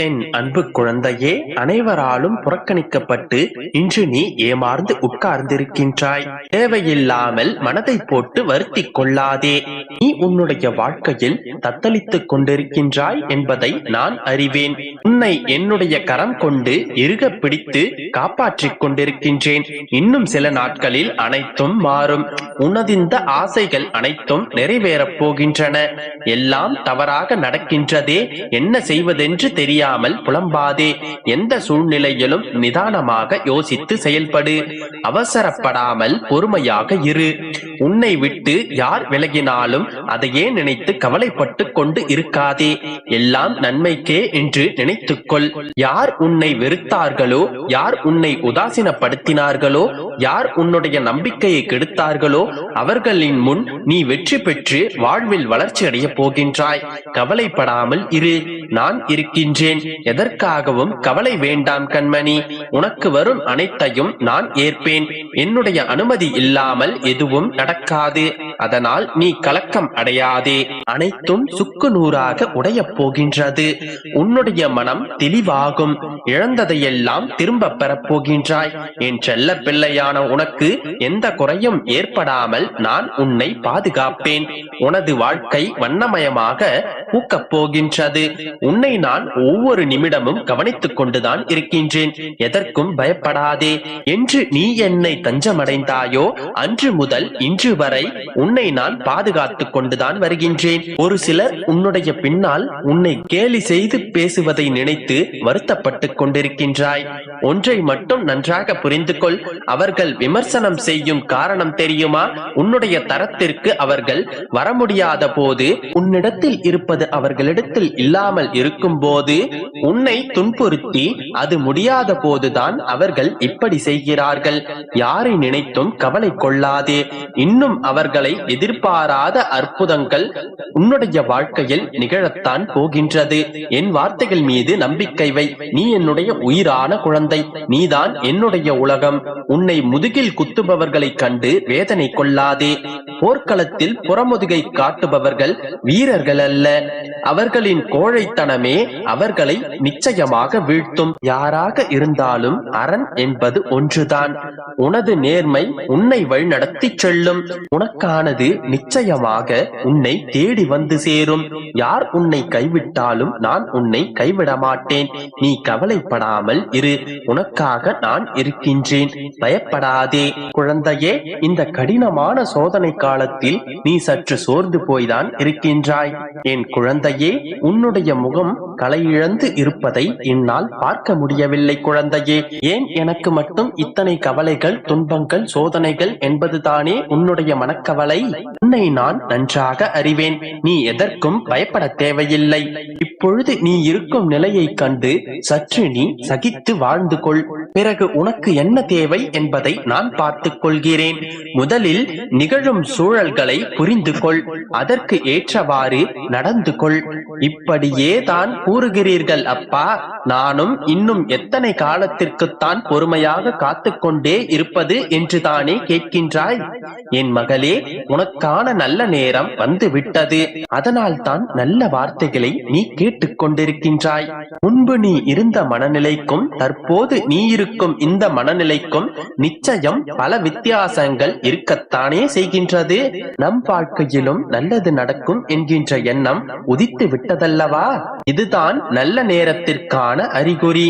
என் அன்பு குழந்தையே, அனைவராலும் புறக்கணிக்கப்பட்டு இன்று நீ ஏமாந்து உட்கார்ந்திருக்கின்றாய். தேவையில்லாமல் மனதை போட்டு வருத்திக் கொள்ளாதே. நீ உன்னுடைய வாழ்க்கையில் தத்தளித்துக் கொண்டிருக்கின்றாய் என்பதை நான் அறிவேன். உன்னை என்னுடைய கரம் கொண்டு இறுக பிடித்து காப்பாற்றிக் கொண்டிருக்கின்றேன். இன்னும் சில நாட்களில் அனைத்தும் மாறும். உனதிந்த ஆசைகள் அனைத்தும் நிறைவேறப் போகின்றன. எல்லாம் தவறாக நடக்கின்றதே, என்ன செய்வதென்று தெரியாமல் புலம்பாதே. எந்த சூழ்நிலையிலும் நிதானமாக யோசித்து செயல்படு. அவசரப்படாமல் பொறுமையாக இரு. உன்னை விட்டு யார் விலகினாலும் அதையே நினைத்து கவலைப்பட்டு கொண்டு இருக்காதே. எல்லாம் நன்மைக்கே என்று நினைத்துக்கொள். யார் உன்னை வெறுத்தார்களோ, யார் உன்னை உதாசீனப்படுத்தினார்களோ, யார் உன்னுடைய நம்பிக்கையை கெடுத்தார்களோ அவர்களின் முன் நீ வெற்றி பெற்று வாழ்வில் வளர்ச்சி அடைய போகின்றாய். கவலைப்படாமல் இரு. நான் இருக்கின்றேன். எதற்காகவும் கவலை வேண்டாம் கண்மணி. உனக்கு வரும் அனைத்தையும் நான் ஏற்பேன். என்னுடைய அனுமதி இல்லாமல் எதுவும் நடக்காது. அதனால் நீ கலக்கம் அடையாதே. அனைத்தும் சுக்கு நூறாக உடையப் போகின்றது. உன்னுடைய மனம் தெளிவாகும். இழந்ததையெல்லாம் திரும்ப பெறப் போகின்றாய். என் செல்ல பிள்ளையான உனக்கு எந்த குறையும் ஏற்படாமல் நான் உன்னை பாதுகாப்பேன். உனது வாழ்க்கை வண்ணமயமாக பூக்கப் போகின்றது. உன்னை நான் ஒவ்வொரு நிமிடமும் கவனித்துக் கொண்டுதான் இருக்கின்றேன். எதற்கும் பயப்படாதே. என்று நீ என்னை தஞ்சமடைந்தாயோ அன்று முதல் இன்று வரை உன்னை நான் பாதுகாத்துக் கொண்டுதான் வருகின்றேன். ஒரு சிலர் உன்னுடைய பின்னால் உன்னை கேலி செய்து பேசுவதை நினைத்து வருத்தப்பட்டுக் கொண்டிருக்கின்றாய். ஒன்றை மட்டும் நன்றாக புரிந்து கொள். அவர்கள் விமர்சனம் செய்யும் காரணம் தெரியுமா? உன்னுடைய தரத்திற்கு அவர்கள் வர முடியாத போது, உன்னிடத்தில் இருப்பது அவர்களிடத்தில் இல்லாமல் இருக்கும் போது உன்னை துன்புறுத்தி அது முடியாத போதுதான் அவர்கள் இப்படி செய்கிறார்கள். யாரை நினைத்தும் கவலை கொள்ளாதே. இன்னும் அவர்களை எதிர்பாராத அற்புதங்கள் உன்னுடைய வாழ்க்கையில் நிகழத்தான் போகின்றது. என் வார்த்தைகள் மீது நம்பிக்கை வை. நீ என்னுடைய உயிரான குழந்தை. நீதான் என்னுடைய உலகம். உன்னை முதுகில் குத்துபவர்களை கண்டு வேதனை கொள்ளாதே. போர்க்களத்தில் புறமுதுகை காட்டுபவர்கள் வீரர்கள் அல்ல. அவர்களின் கோழைத்தனமே அவர்களை நிச்சயமாக வீழ்த்தும். யாராக இருந்தாலும் அரண் என்பது ஒன்றுதான். உனது நேர்மை உன்னை வழிநடத்தி செல்லும். உனக்கானது நிச்சயமாக உன்னை தேடி வந்து சேரும். யார் உன்னை கைவிட்டாலும் நான் உன்னை கைவிட மாட்டேன். நீ கவலைப்படாமல் இரு. உனக்காக நான் இருக்கின்றேன். பயப்படாதே குழந்தையே. இந்த கடினமான சோதனை காலத்தில் நீ சற்று சோர்ந்து போய்தான் இருக்கின்றாய். என் குழந்தையே, உன்னுடைய முகம் கலையிழந்து இருப்பதை என்னால் பார்க்க முடியவில்லை குழந்தையே. ஏன் எனக்கு மட்டும் இத்தனை கவலைகள், துன்பங்கள், சோதனைகள் என்பதுதானே உன்னுடைய மனக்கவலை? உன்னை நான் நன்றாக அறிவேன். நீ எதற்கும் பயப்பட தேவையில்லை. இப்பொழுது நீ இருக்கும் நிலையை கண்டு சற்று நீ சகித்து வாழ்ந்து கொள். பிறகு உனக்கு என்ன தேவை என்பதை நான் பார்த்துக் கொள்கிறேன். முதலில் நிகழும் சூழல்களை புரிந்து கொள். அதற்கு ஏற்றவாறு நடந்து கொள். இப்படியே தான் கூறுகிறீர்கள் அப்பா. நானும் இன்னும் எத்தனை காலத்திற்குத்தான் பொறுமையாக காத்துக்கொண்டே இருப்பது என்று தானே கேட்கின்றாய்? என் மகளே, உனக்கான நல்ல நேரம் வந்து விட்டது. அதனால் தான் நல்ல வார்த்தைகளை நீ கேட்டுக் கொண்டிருக்கின்றாய். முன்பு நீ இருந்த மனநிலைக்கும் தற்போது நீ இருக்கும் இந்த மனநிலைக்கும் நிச்சயம் பல வித்தியாசங்கள் இருக்கத்தானே செய்கின்றது. நம் வாழ்க்கையிலும் நல்லது நடக்கும் என்கின்ற எண்ணம் உதித்து விட்டதல்லவா? இதுதான் நல்ல நேரத்திற்கான அறிகுறி.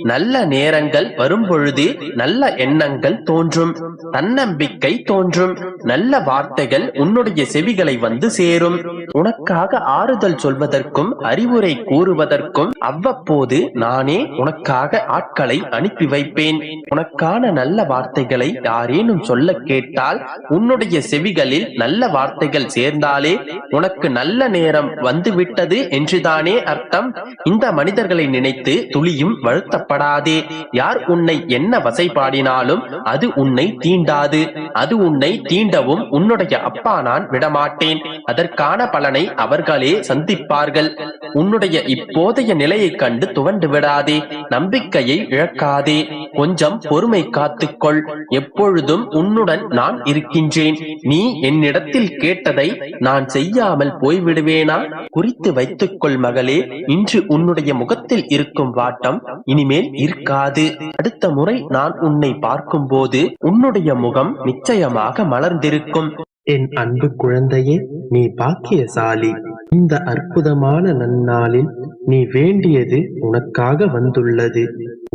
நல்ல நேரங்கள் வரும் பொழுது நல்ல எண்ணங்கள் தோன்றும், தன்னம்பிக்கை தோன்றும், நல்ல வார்த்தைகள் உன்னுடைய செவிகளை வந்து சேரும். உனக்காக ஆறுதல் சொல்வதற்கும் அறிவுரை கூறுவதற்கும் அவ்வப்போது நானே உனக்காக ஆட்களை அனுப்பி வைப்பேன். உனக்கான நல்ல வார்த்தைகளை யாரேனும் சொல்ல கேட்டால் உன்னுடைய செவிகளில் நல்ல வார்த்தைகள் சேர்ந்தாலே உனக்கு நல்ல நேரம் வந்துவிட்டது என்றுதானே அர்த்தம். இந்த மனிதர்களை நினைத்து துளியும் வருத்தப்படாதே. யார் உன்னை என்ன வசைபாடினாலும் அது உன்னை தீண்டாது. அது உன்னை தீண்டவும் உன்னுடைய அப்பா நான் விடமாட்டேன். அதற்கான பலனை அவர்களே சந்திப்பார்கள். உன்னுடைய உன்னுடைய இப்போதைய நிலையை கண்டு துவண்டு விடாதே, நம்பிக்கையை இழக்காதே. கொஞ்சம் பொறுமை காத்துக்கொள். எப்பொழுதும் உன்னுடன் நான் இருக்கின்றேன். நீ என்னிடத்தில் கேட்டதை நான் செய்யாமல் போய்விடுவேனா? குறித்து வைத்துக்கொள் மகளே. இன்று உன்னுடைய முகத்தில் இருக்கும் வாட்டம் இனிமேல் இருக்காது. அடுத்த முறை நான் உன்னை பார்க்கும் போது உன்னுடைய முகம் நிச்சயமாக மலர்ந்திருக்கும். என் அன்பு குழந்தையே, நீ பாக்கியசாலி. இந்த அற்புதமான நன்னாளில் நீ வேண்டியது உனக்காக வந்துள்ளது.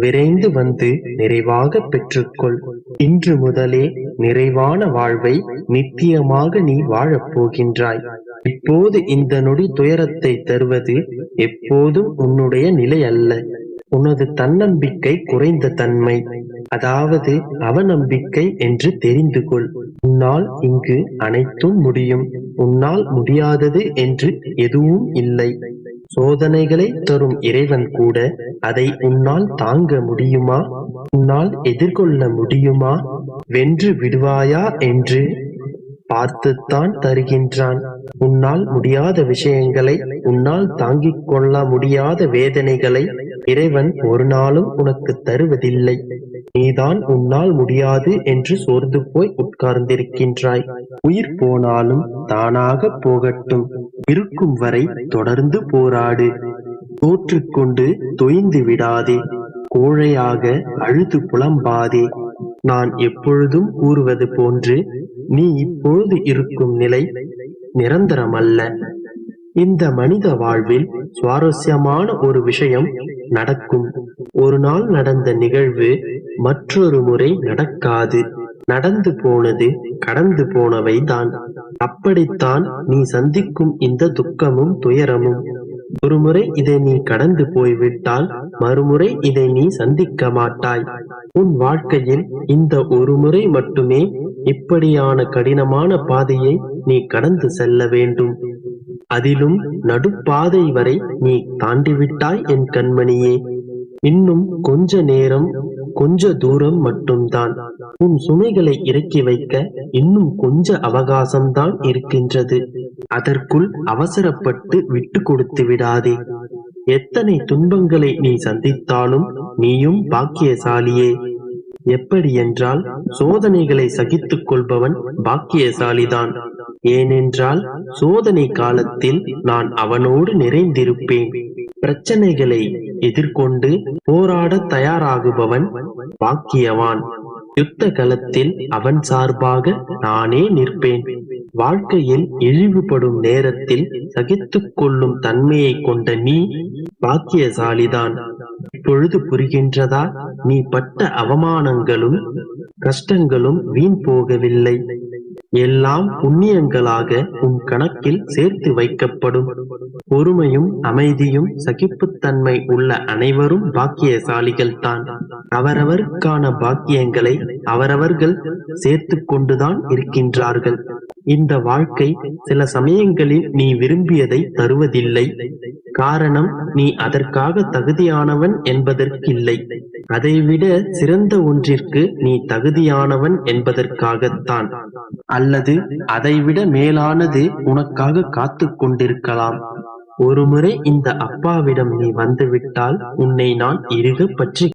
விரைந்து வந்து நிறைவாக பெற்றுக்கொள். இன்று முதலே நிறைவான வாழ்வை நித்தியமாக நீ வாழப் போகின்றாய். இப்போது இந்த நொடி துயரத்தை தருவது எப்போதும் உன்னுடைய நிலை அல்ல. உனது தன்னம்பிக்கை குறைந்த தன்மை, அதாவது அவநம்பிக்கை என்று தெரிந்து கொள். உன்னால் இங்கு அனைத்தும் முடியும். உன்னால் முடியாதது என்று எதுவும் இல்லை. சோதனைகளை தரும் இறைவன் கூட அதை உன்னால் தாங்க முடியுமா? உன்னால் எதிர்கொள்ள முடியுமா? வென்று விடுவாயா என்று பார்த்துத்தான் தருகின்றான். உன்னால் முடியாத விஷயங்களை, உன்னால் தாங்கிக் கொள்ள முடியாத வேதனைகளை இறைவன் ஒரு நாளும் உனக்கு தருவதில்லை. நீதான் உன்னால் முடியாது என்று சோர்ந்து போய் உட்கார்ந்திருக்கின்றாய். உயிர் போனாலும் தானாக போகட்டும். இருக்கும் வரை தொடர்ந்து போராடு. தோற்றுக்கொண்டு தொய்ந்து விடாதே. கோழையாக அழுது புலம்பாதே. நான் எப்பொழுதும் கூறுவது போன்று நீ இப்பொழுது இருக்கும் நிலை நிரந்தரமல்ல. இந்த மனித வாழ்வில் சுவாரஸ்யமான ஒரு விஷயம் நடக்கும். ஒரு நாள் நடந்த நிகழ்வு மற்றொரு முறை நடக்காது. நடந்து போனது கடந்து போனவை தான். அப்படித்தான் நீ சந்திக்கும் இந்த துக்கமும் துயரமும். ஒருமுறை இதை நீ கடந்து போய்விட்டால் மறுமுறை இதை நீ சந்திக்க மாட்டாய். உன் வாழ்க்கையில் இந்த ஒரு முறை மட்டுமே இப்படியான கடினமான பாதையை நீ கடந்து செல்ல வேண்டும். அதிலும் நடுப்பாதை வரை நீ தாண்டிவிட்டாய் என் கண்மணியே. இன்னும் கொஞ்ச நேரம், கொஞ்ச தூரம் மட்டும்தான். உன் சுமைகளை இறக்கி வைக்க இன்னும் கொஞ்ச அவகாசம்தான் இருக்கின்றது. அதற்குள் அவசரப்பட்டு விட்டு கொடுத்து விடாதே. எத்தனை துன்பங்களை நீ சந்தித்தாலும் நீயும் பாக்கியசாலியே. எப்படி என்றால், சோதனைகளை சகித்துக் கொள்பவன் பாக்கியசாலிதான். ஏனென்றால் சோதனை காலத்தில் நான் அவனோடு நிறைந்திருப்பேன். பிரச்சனைகளை எதிர்கொண்டு போராட தயாராகுபவன் பாக்கியவான். யுத்த களத்தில் அவன் சார்பாக நானே நிற்பேன். வாழ்க்கையில் இழிவுபடும் நேரத்தில் சகித்துக் கொள்ளும் தன்மையை கொண்ட நீ பாக்கியசாலிதான். இப்பொழுது புரிகின்றதா? நீ பட்ட அவமானங்களும் கஷ்டங்களும் வீண் போகவில்லை. எல்லாம் புண்ணியங்களாக உன் கணக்கில் சேர்த்து வைக்கப்படும். பொறுமையும் அமைதியும் சகிப்புத்தன்மை உள்ள அனைவரும் பாக்கியசாலிகள் தான். அவரவருக்கான பாக்கியங்களை அவரவர்கள் சேர்த்து கொண்டுதான் இருக்கின்றார்கள். இந்த வாழ்க்கை சில சமயங்களில் நீ விரும்பியதை தருவதில்லை. காரணம், நீ அதற்காக தகுதியானவன் என்பதற்கில்லை. அதைவிட சிறந்த ஒன்றிற்கு நீ தகுதியானவன் என்பதற்காகத்தான். அல்லது அதைவிட மேலானது உனக்காக காத்து கொண்டிருக்கலாம். ஒருமுறை இந்த அப்பாவிடம் நீ வந்துவிட்டால் உன்னை நான் இறுக பற்றி